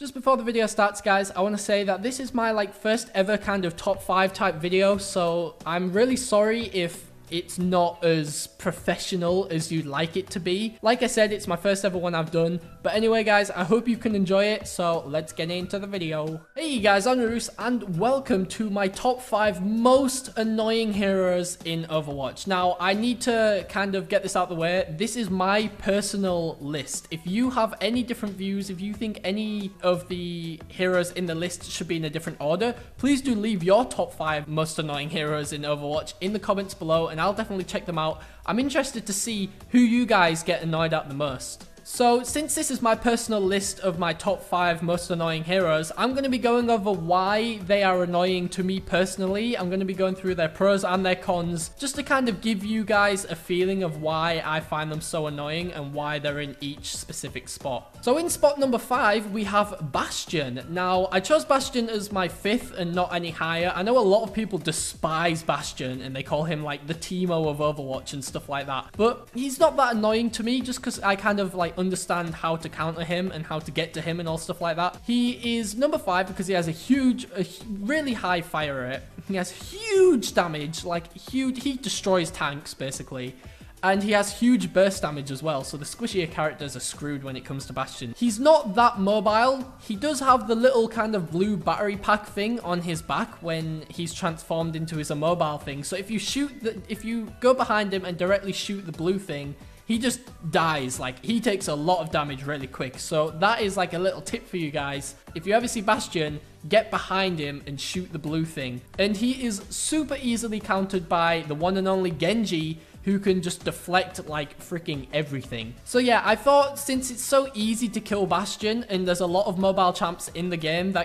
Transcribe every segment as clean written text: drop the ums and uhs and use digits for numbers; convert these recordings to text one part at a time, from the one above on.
Just before the video starts, guys, I want to say that this is my first ever kind of top 5 type video, so I'm really sorry if it's not as professional as you'd like it to be. Like I said, it's my first ever one I've done. But anyway, guys, I hope you can enjoy it. So let's get into the video. Hey guys, I'm Roos, and welcome to my top 5 most annoying heroes in Overwatch. Now, I need to kind of get this out of the way. This is my personal list. If you have any different views, if you think any of the heroes in the list should be in a different order, please do leave your top 5 most annoying heroes in Overwatch in the comments below, and I'll definitely check them out. I'm interested to see who you guys get annoyed at the most. So, since this is my personal list of my top 5 most annoying heroes, I'm going to be going over why they are annoying to me personally. I'm going to be going through their pros and their cons, just to kind of give you guys a feeling of why I find them so annoying and why they're in each specific spot. So in spot number 5, we have Bastion. Now, I chose Bastion as my 5th and not any higher. I know a lot of people despise Bastion and they call him like the Teemo of Overwatch and stuff like that. But he's not that annoying to me just because I kind of understand how to counter him and how to get to him and all stuff like that. He is number 5 because he has a really high fire rate. He has huge damage, huge. He destroys tanks basically. And he has huge burst damage as well, so the squishier characters are screwed when it comes to Bastion. He's not that mobile. He does have the little kind of blue battery pack thing on his back when he's transformed into his immobile thing. So if you go behind him and directly shoot the blue thing, he just dies. He takes a lot of damage really quick. So that is a little tip for you guys. If you ever see Bastion, get behind him and shoot the blue thing. And he is super easily countered by the one and only Genji, who can just deflect freaking everything. So yeah, I thought since it's so easy to kill Bastion and there's a lot of mobile champs in the game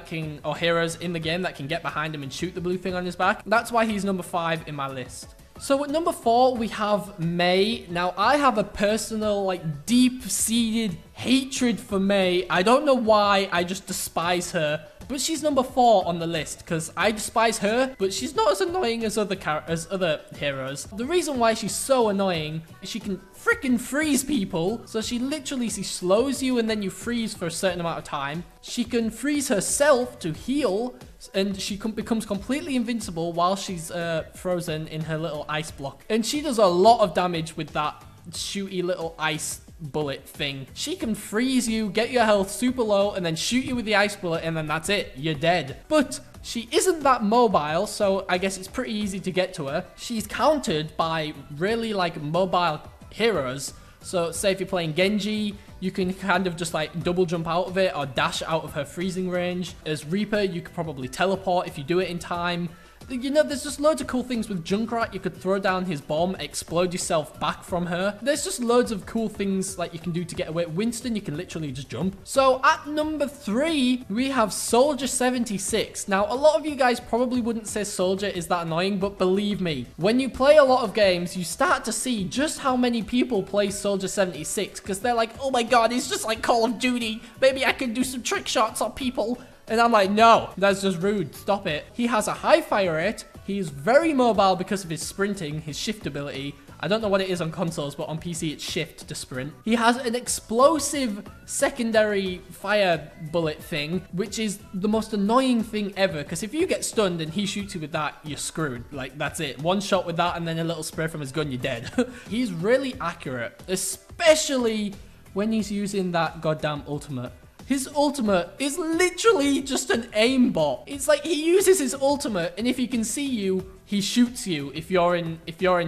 or heroes in the game that can get behind him and shoot the blue thing on his back, that's why he's number 5 in my list. So at number 4, we have Mei. Now, I have a personal, deep-seated hatred for Mei. I don't know why, I just despise her. But she's number 4 on the list, because I despise her, but she's not as annoying as other heroes. The reason why she's so annoying is she can freaking freeze people. So she slows you and then you freeze for a certain amount of time. She can freeze herself to heal, and she becomes completely invincible while she's frozen in her little ice block. And she does a lot of damage with that shooty little ice bullet thing. She can freeze you, get your health super low, and then shoot you with the ice bullet, and then that's it. You're dead. But she isn't that mobile, so I guess it's pretty easy to get to her. She's countered by really mobile heroes. So say if you're playing Genji, you can kind of just double jump out of it or dash out of her freezing range. As Reaper, you could probably teleport if you do it in time. You know, there's just loads of cool things with Junkrat. You could throw down his bomb, explode yourself back from her. There's just loads of cool things you can do to get away. Winston, you can literally just jump. So at number 3, we have Soldier 76. Now, a lot of you guys probably wouldn't say Soldier is that annoying, but believe me, when you play a lot of games, you start to see just how many people play Soldier 76, because they're like, oh my god, it's just like Call of Duty. Maybe I can do some trick shots on people. And I'm like, no, that's just rude. Stop it. He has a high fire rate. He's very mobile because of his sprinting, his shift ability. I don't know what it is on consoles, but on PC it's shift to sprint. He has an explosive secondary fire bullet thing, which is the most annoying thing ever. Because if you get stunned and he shoots you with that, you're screwed. That's it. One shot with that and then a little spray from his gun, you're dead. He's really accurate, especially when he's using that goddamn ultimate. His ultimate is literally just an aimbot. It's he uses his ultimate, and if he can see you, he shoots you if you're in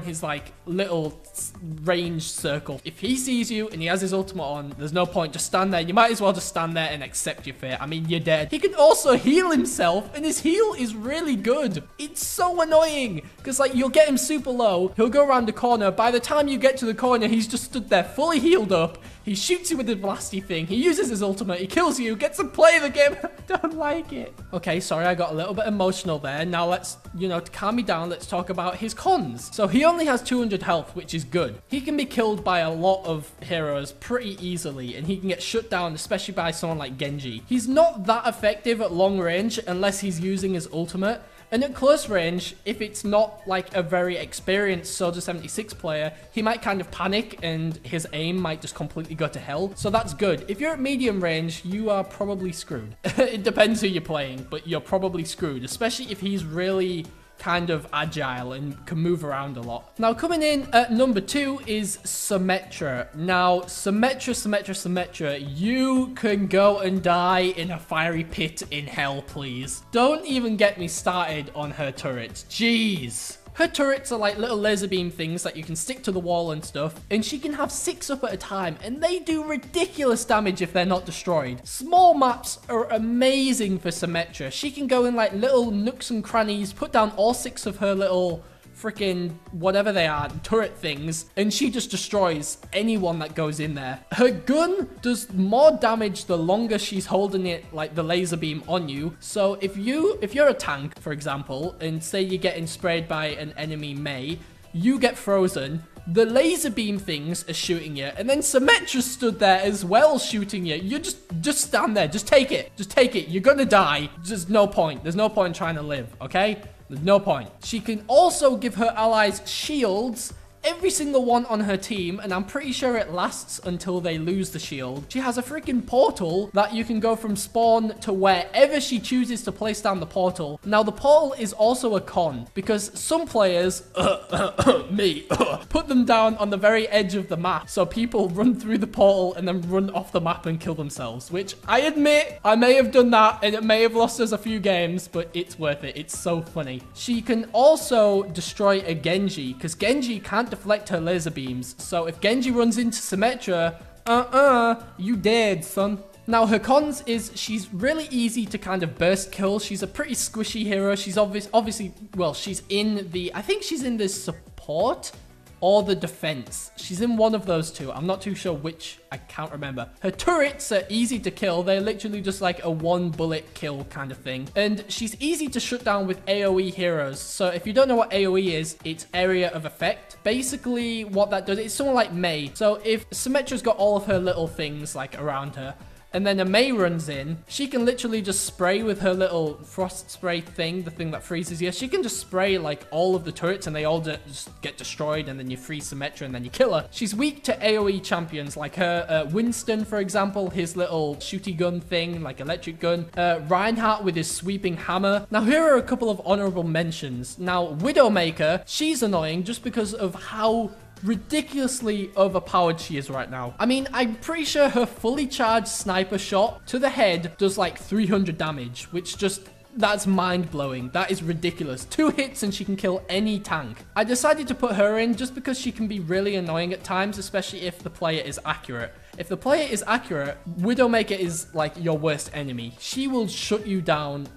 his little range circle. If he sees you and he has his ultimate on, there's no point. Just stand there. You might as well just stand there and accept your fate. I mean, you're dead. He can also heal himself, and his heal is really good. It's so annoying because you'll get him super low. He'll go around the corner. By the time you get to the corner, he's just stood there fully healed up. He shoots you with the blasty thing. He uses his ultimate. He kills you. Gets to play the game. I don't like it. Okay, sorry, I got a little bit emotional there. Now let's, to calm me down, let's talk about his cons. So he only has 200 health, which is good. He can be killed by a lot of heroes pretty easily, and he can get shut down, especially by someone like Genji. He's not that effective at long range unless he's using his ultimate. And at close range, if it's not like a very experienced Soldier 76 player, he might kind of panic and his aim might just completely go to hell. So that's good. If you're at medium range, you are probably screwed. It depends who you're playing, but you're probably screwed, especially if he's really kind of agile and can move around a lot. Now, coming in at number 2 is Symmetric. Now, Symmetric, you can go and die in a fiery pit in hell, please. Don't even get me started on her turrets. Jeez. Her turrets are like little laser beam things that you can stick to the wall and stuff, and she can have 6 up at a time, and they do ridiculous damage if they're not destroyed. Small maps are amazing for Symmetra. She can go in like little nooks and crannies, put down all 6 of her little freaking whatever they are, turret things, and she just destroys anyone that goes in there. Her gun does more damage the longer she's holding it, like the laser beam on you. So if you're a tank, for example, and say you're getting sprayed by an enemy Mei, you get frozen, the laser beam things are shooting you, and then Symmetra stood there as well shooting you. You just stand there, just take it, you're gonna die. There's no point in trying to live, okay? There's no point. She can also give her allies shields, every single one on her team, and I'm pretty sure it lasts until they lose the shield. She has a freaking portal that you can go from spawn to wherever she chooses to place down the portal. Now, the portal is also a con, because some players, put them down on the very edge of the map, so people run through the portal and then run off the map and kill themselves, which I admit, I may have done that, and it may have lost us a few games, but it's worth it. It's so funny. She can also destroy a Genji, because Genji can't deflect her laser beams. So if Genji runs into Symmetra, you dead, son. Now, her cons is she's really easy to kind of burst kill. She's a pretty squishy hero. She's obviously, well, she's in the, I think she's in the support or the defense. She's in one of those two. I'm not too sure which. I can't remember. Her turrets are easy to kill. They're literally just like a 1 bullet kill kind of thing. And she's easy to shut down with AoE heroes. So if you don't know what AoE is, it's area of effect. Basically, what that does, it's someone like Mei. So if Symmetra's got all of her little things like around her, and then a Mei runs in, she can literally just spray with her little frost spray thing, the thing that freezes you. She can just spray like all of the turrets and they all just get destroyed, and then you freeze Symmetra and then you kill her. She's weak to AoE champions like her Winston, for example, his little shooty gun thing, like electric gun. Reinhardt with his sweeping hammer. Now, here are a couple of honorable mentions. Now, Widowmaker, she's annoying just because of how ridiculously overpowered she is right now. I mean, I'm pretty sure her fully charged sniper shot to the head does like 300 damage, which just, that's mind-blowing. That is ridiculous. 2 hits and she can kill any tank. I decided to put her in just because she can be really annoying at times, especially if the player is accurate. If the player is accurate, Widowmaker is like your worst enemy. She will shut you down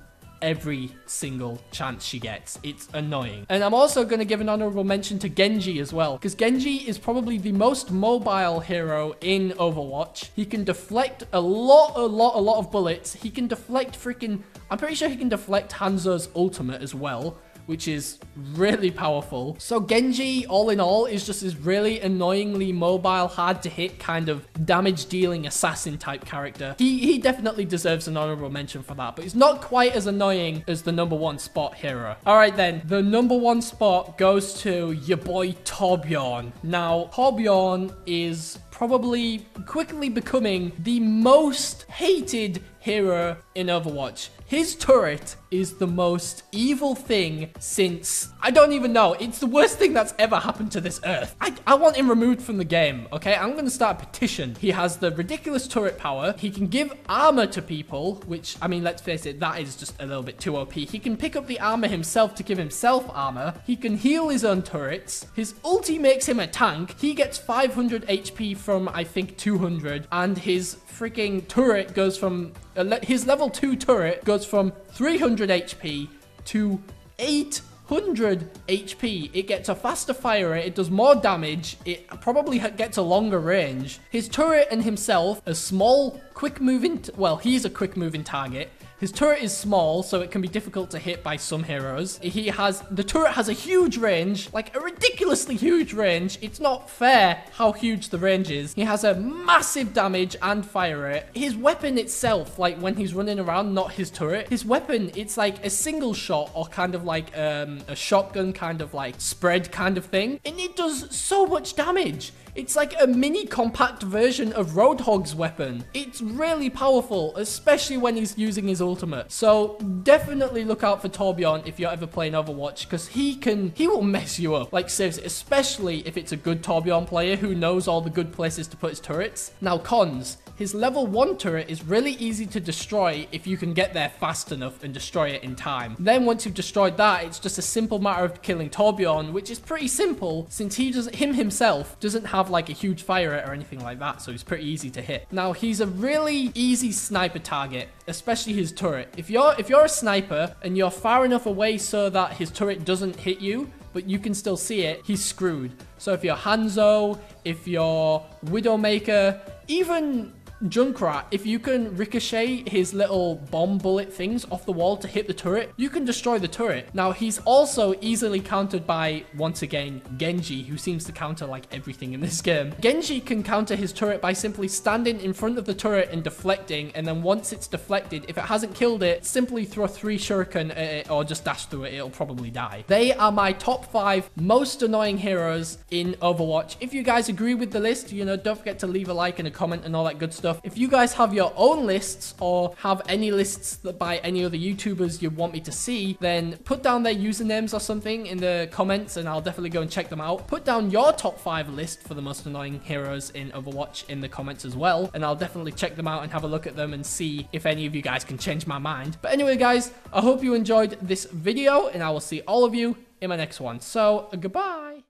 every single chance she gets. It's annoying. And I'm also going to give an honorable mention to Genji as well, because Genji is probably the most mobile hero in Overwatch. He can deflect a lot of bullets. He can deflect freaking, I'm pretty sure he can deflect Hanzo's ultimate as well, which is really powerful. So Genji, all in all, is just this really annoyingly mobile, hard to hit kind of damage dealing assassin type character. He definitely deserves an honorable mention for that, but he's not quite as annoying as the #1 spot hero. All right then, the #1 spot goes to your boy Torbjorn. Now, Torbjorn is probably quickly becoming the most hated hero in Overwatch. His turret is the most evil thing since, I don't even know. It's the worst thing that's ever happened to this earth. I want him removed from the game, okay? I'm going to start a petition. He has the ridiculous turret power. He can give armor to people, which, I mean, let's face it, that is just a little bit too OP. He can pick up the armor himself to give himself armor. He can heal his own turrets. His ulti makes him a tank. He gets 500 HP from, I think, 200. And his freaking turret goes from, his level 2 turret goes from 300 HP to 800 100 HP. It gets a faster fire rate, it does more damage, it probably gets a longer range. His turret and himself are small, quick moving, well, he's a quick moving target. His turret is small, so it can be difficult to hit by some heroes. The turret has a huge range, like a ridiculously huge range. It's not fair how huge the range is. He has a massive damage and fire rate. His weapon itself, like when he's running around, not his turret, his weapon, it's like a single shot or kind of like a shotgun kind of like spread kind of thing. And it does so much damage. It's like a mini compact version of Roadhog's weapon. It's really powerful, especially when he's using his ultimate. So definitely look out for Torbjorn if you're ever playing Overwatch, because he will mess you up. Like seriously, especially if it's a good Torbjorn player who knows all the good places to put his turrets. Now cons. His level 1 turret is really easy to destroy if you can get there fast enough and destroy it in time. Then once you've destroyed that, it's just a simple matter of killing Torbjorn, which is pretty simple since him himself doesn't have like a huge fire rate or anything like that, so he's pretty easy to hit. Now he's a really easy sniper target, especially his turret. If you're a sniper and you're far enough away so that his turret doesn't hit you, but you can still see it, he's screwed. So if you're Hanzo, if you're Widowmaker, even Junkrat, if you can ricochet his little bomb bullet things off the wall to hit the turret, you can destroy the turret. Now, he's also easily countered by, once again, Genji, who seems to counter like everything in this game. Genji can counter his turret by simply standing in front of the turret and deflecting, and then once it's deflected, if it hasn't killed it, simply throw 3 shuriken at it or just dash through it, it'll probably die. They are my top 5 most annoying heroes in Overwatch. If you guys agree with the list, you know, don't forget to leave a like and a comment and all that good stuff. If you guys have your own lists or have any lists that by any other YouTubers you want me to see, then put down their usernames or something in the comments and I'll definitely go and check them out. Put down your top 5 list for the most annoying heroes in Overwatch in the comments as well, and I'll definitely check them out and have a look at them and see if any of you guys can change my mind. But anyway guys, I hope you enjoyed this video and I will see all of you in my next one. So goodbye.